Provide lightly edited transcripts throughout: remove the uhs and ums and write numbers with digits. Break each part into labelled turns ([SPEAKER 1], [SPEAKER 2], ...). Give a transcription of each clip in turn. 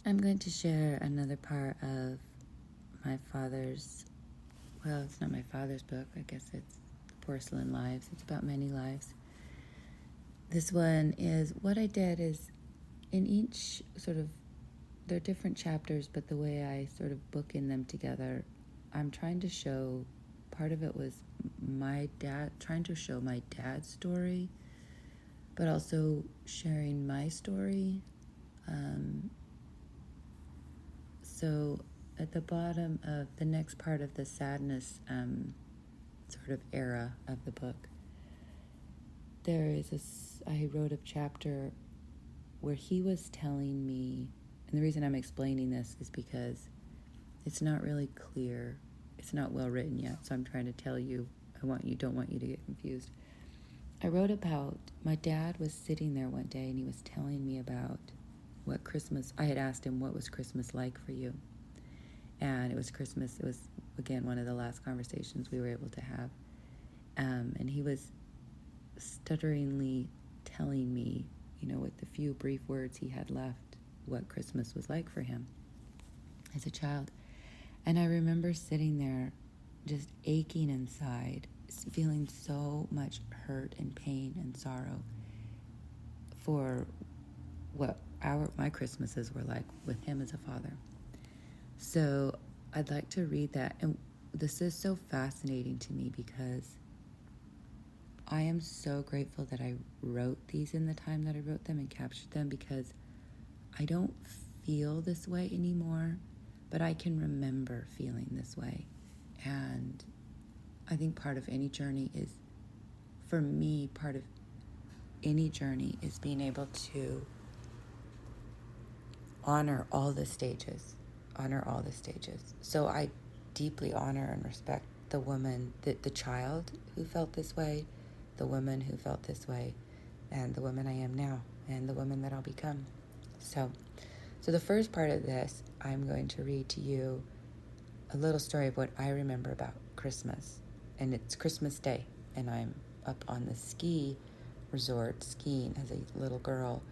[SPEAKER 1] I'm going to share another part of my father's, well, it's not my father's book, I guess it's Porcelain Lives. It's about many lives. This one is, what I did is, in each sort of, they're different chapters, but the way I sort of bookend them together, I'm trying to show, part of it was trying to show my dad's story, but also sharing my story. So at the bottom of the next part of the sadness sort of era of the book, I wrote a chapter where he was telling me, and the reason I'm explaining this is because it's not really clear. It's not well written yet, so I'm trying to tell you. Don't want you to get confused. I wrote about, my dad was sitting there one day and he was telling me about what Christmas, I had asked him, what was Christmas like for you? And it was Christmas. It was, again, one of the last conversations we were able to have. And he was stutteringly telling me, with the few brief words he had left, what Christmas was like for him as a child. And I remember sitting there just aching inside, feeling so much hurt and pain and sorrow for what my Christmases were like with him as a father. So I'd like to read that. And this is so fascinating to me because I am so grateful that I wrote these in the time that I wrote them and captured them, because I don't feel this way anymore, but I can remember feeling this way. And I think part of any journey is, for me, part of any journey is being able to honor all the stages. So I deeply honor and respect the woman, the child who felt this way, the woman who felt this way, and the woman I am now, and the woman that I'll become. So the first part of this, I'm going to read to you a little story of what I remember about Christmas. And it's Christmas Day, and I'm up on the ski resort skiing as a little girl,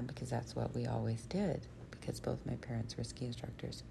[SPEAKER 1] because that's what we always did, because both my parents were ski instructors.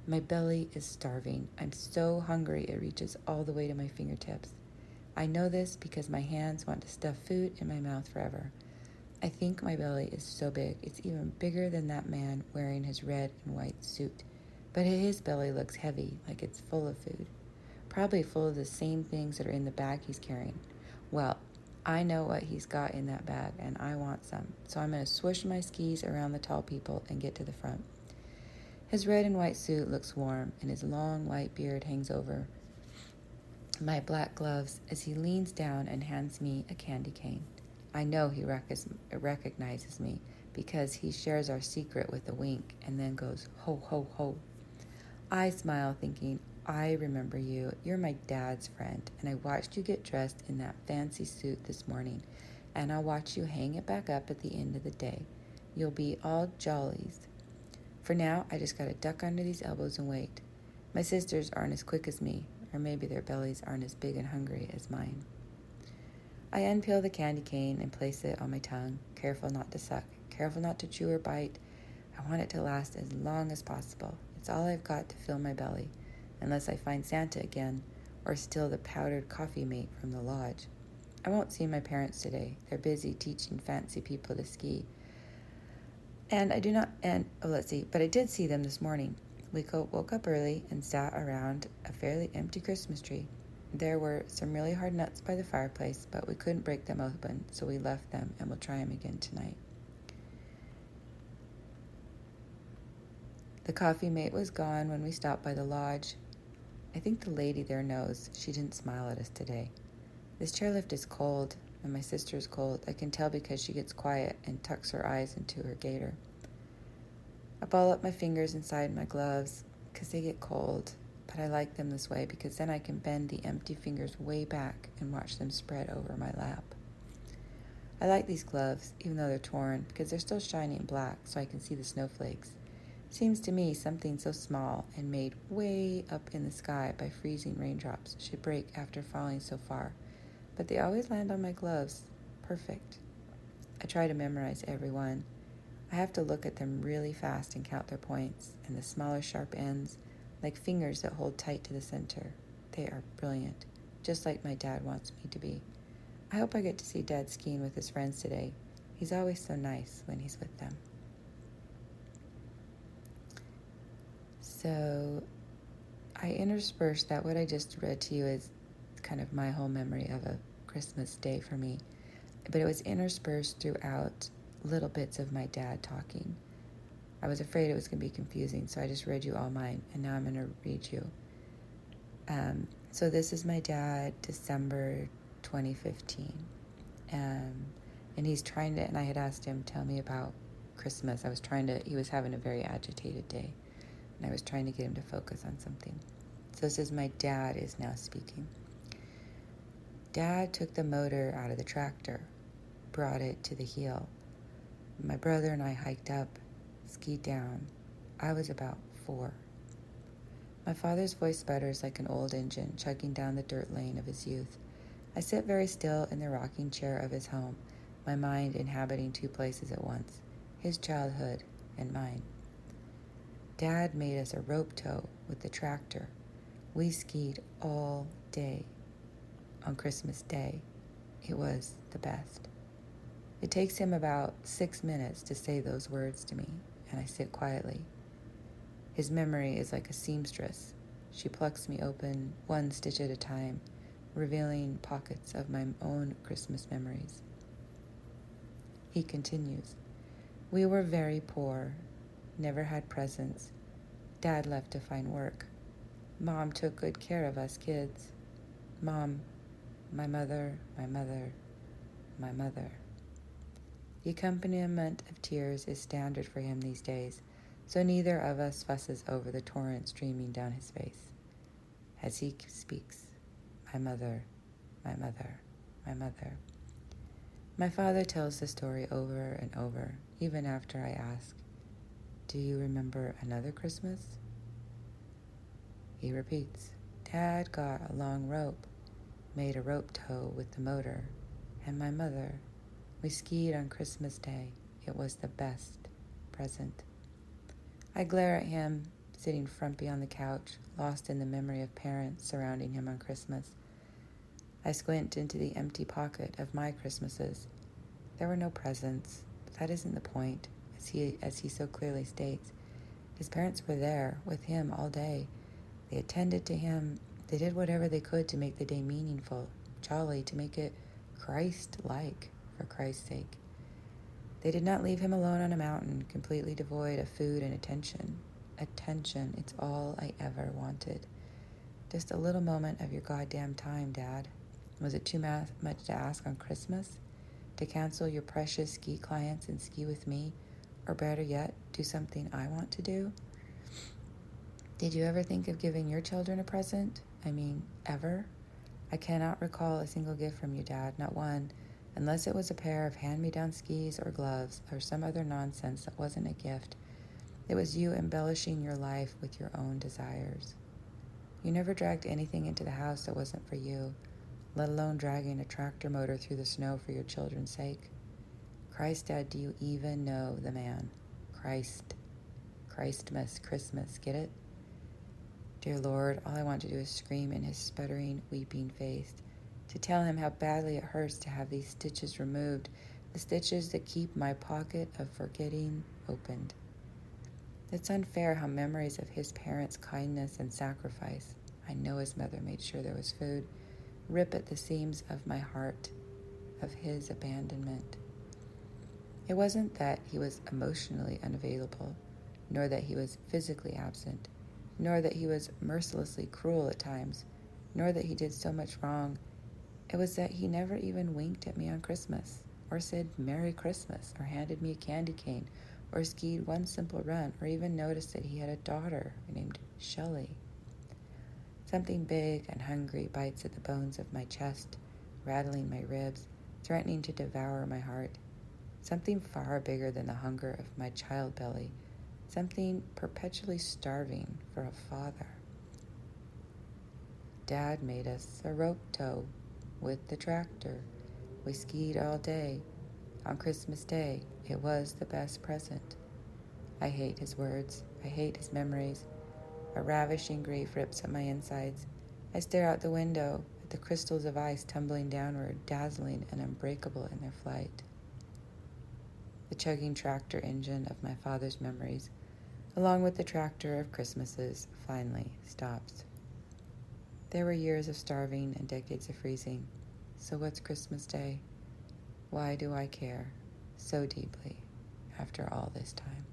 [SPEAKER 1] My belly is starving. I'm so hungry it reaches all the way to my fingertips. I know this because my hands want to stuff food in my mouth forever. I think my belly is so big, it's even bigger than that man wearing his red and white suit. But his belly looks heavy, like it's full of food. Probably full of the same things that are in the bag he's carrying. Well, I know what he's got in that bag, and I want some. So I'm going to swoosh my skis around the tall people and get to the front. His red and white suit looks warm, and his long white beard hangs over my black gloves as he leans down and hands me a candy cane. I know he recognizes me because he shares our secret with a wink and then goes, ho, ho, ho. I smile thinking, I remember you. You're my dad's friend, and I watched you get dressed in that fancy suit this morning, and I'll watch you hang it back up at the end of the day. You'll be all jollies. For now, I just gotta duck under these elbows and wait. My sisters aren't as quick as me, or maybe their bellies aren't as big and hungry as mine. I unpeel the candy cane and place it on my tongue, careful not to suck, careful not to chew or bite. I want it to last as long as possible. It's all I've got to fill my belly, unless I find Santa again, or steal the powdered coffee mate from the lodge. I won't see my parents today. They're busy teaching fancy people to ski. But I did see them this morning. We woke up early and sat around a fairly empty Christmas tree. There were some really hard nuts by the fireplace, but we couldn't break them open, so we left them, and we'll try them again tonight. The coffee mate was gone when we stopped by the lodge. I think the lady there knows. She didn't smile at us today. This chairlift is cold, and my sister's cold. I can tell because she gets quiet and tucks her eyes into her gaiter. I ball up my fingers inside my gloves because they get cold, but I like them this way because then I can bend the empty fingers way back and watch them spread over my lap. I like these gloves, even though they're torn, because they're still shiny and black, so I can see the snowflakes. Seems to me something so small and made way up in the sky by freezing raindrops should break after falling so far, but they always land on my gloves. Perfect. I try to memorize every one. I have to look at them really fast and count their points, and the smaller sharp ends, like fingers that hold tight to the center. They are brilliant, just like my dad wants me to be. I hope I get to see Dad skiing with his friends today. He's always so nice when he's with them. So I interspersed that. What I just read to you is kind of my whole memory of a Christmas day for me. But it was interspersed throughout little bits of my dad talking. I was afraid it was going to be confusing, so I just read you all mine, and now I'm going to read you. So this is my dad, December 2015. And he's trying to, and I had asked him, tell me about Christmas. He was having a very agitated day, and I was trying to get him to focus on something. So this is my dad is now speaking. Dad took the motor out of the tractor, brought it to the heel. My brother and I hiked up, skied down. I was about 4. My father's voice sputters like an old engine chugging down the dirt lane of his youth. I sit very still in the rocking chair of his home, my mind inhabiting 2 places at once, his childhood and mine. Dad made us a rope tow with the tractor. We skied all day. On Christmas Day, it was the best. It takes him about 6 minutes to say those words to me, and I sit quietly. His memory is like a seamstress. She plucks me open 1 stitch at a time, revealing pockets of my own Christmas memories. He continues, we were very poor, never had presents. Dad left to find work. Mom took good care of us kids. Mom, my mother, my mother, my mother. The accompaniment of tears is standard for him these days, so neither of us fusses over the torrent streaming down his face. As he speaks, my mother, my mother, my mother. My father tells the story over and over, even after I ask, do you remember another Christmas? He repeats, Dad got a long rope, made a rope tow with the motor, and my mother. We skied on Christmas Day. It was the best present. I glare at him, sitting frumpy on the couch, lost in the memory of parents surrounding him on Christmas. I squint into the empty pocket of my Christmases. There were no presents, but that isn't the point, as he so clearly states. His parents were there with him all day. They attended to him. They did whatever they could to make the day meaningful, jolly, to make it Christ-like, for Christ's sake. They did not leave him alone on a mountain, completely devoid of food and attention. Attention, it's all I ever wanted. Just a little moment of your goddamn time, Dad. Was it too much to ask on Christmas? To cancel your precious ski clients and ski with me? Or better yet, do something I want to do? Did you ever think of giving your children a present? I mean, ever? I cannot recall a single gift from you, Dad, not one, unless it was a pair of hand-me-down skis or gloves or some other nonsense that wasn't a gift. It was you embellishing your life with your own desires. You never dragged anything into the house that wasn't for you, let alone dragging a tractor motor through the snow for your children's sake. Christ, Dad, do you even know the man? Christmas, Christmas, get it? Dear Lord, all I want to do is scream in his sputtering, weeping face, to tell him how badly it hurts to have these stitches removed, the stitches that keep my pocket of forgetting opened. It's unfair how memories of his parents' kindness and sacrifice, I know his mother made sure there was food, rip at the seams of my heart, of his abandonment. It wasn't that he was emotionally unavailable, nor that he was physically absent, nor that he was mercilessly cruel at times, nor that he did so much wrong. It was that he never even winked at me on Christmas, or said Merry Christmas, or handed me a candy cane, or skied one simple run, or even noticed that he had a daughter named Shelley. Something big and hungry bites at the bones of my chest, rattling my ribs, threatening to devour my heart. Something far bigger than the hunger of my child belly, something perpetually starving for a father. Dad made us a rope tow with the tractor. We skied all day. On Christmas Day, It was the best present. I hate his words. I hate his memories. A ravishing grief rips at my insides. I stare out the window at the crystals of ice tumbling downward, dazzling and unbreakable in their flight. The chugging tractor engine of my father's memories, along with the tractor of Christmases, finally stops. There were years of starving and decades of freezing. So what's Christmas Day? Why do I care so deeply after all this time?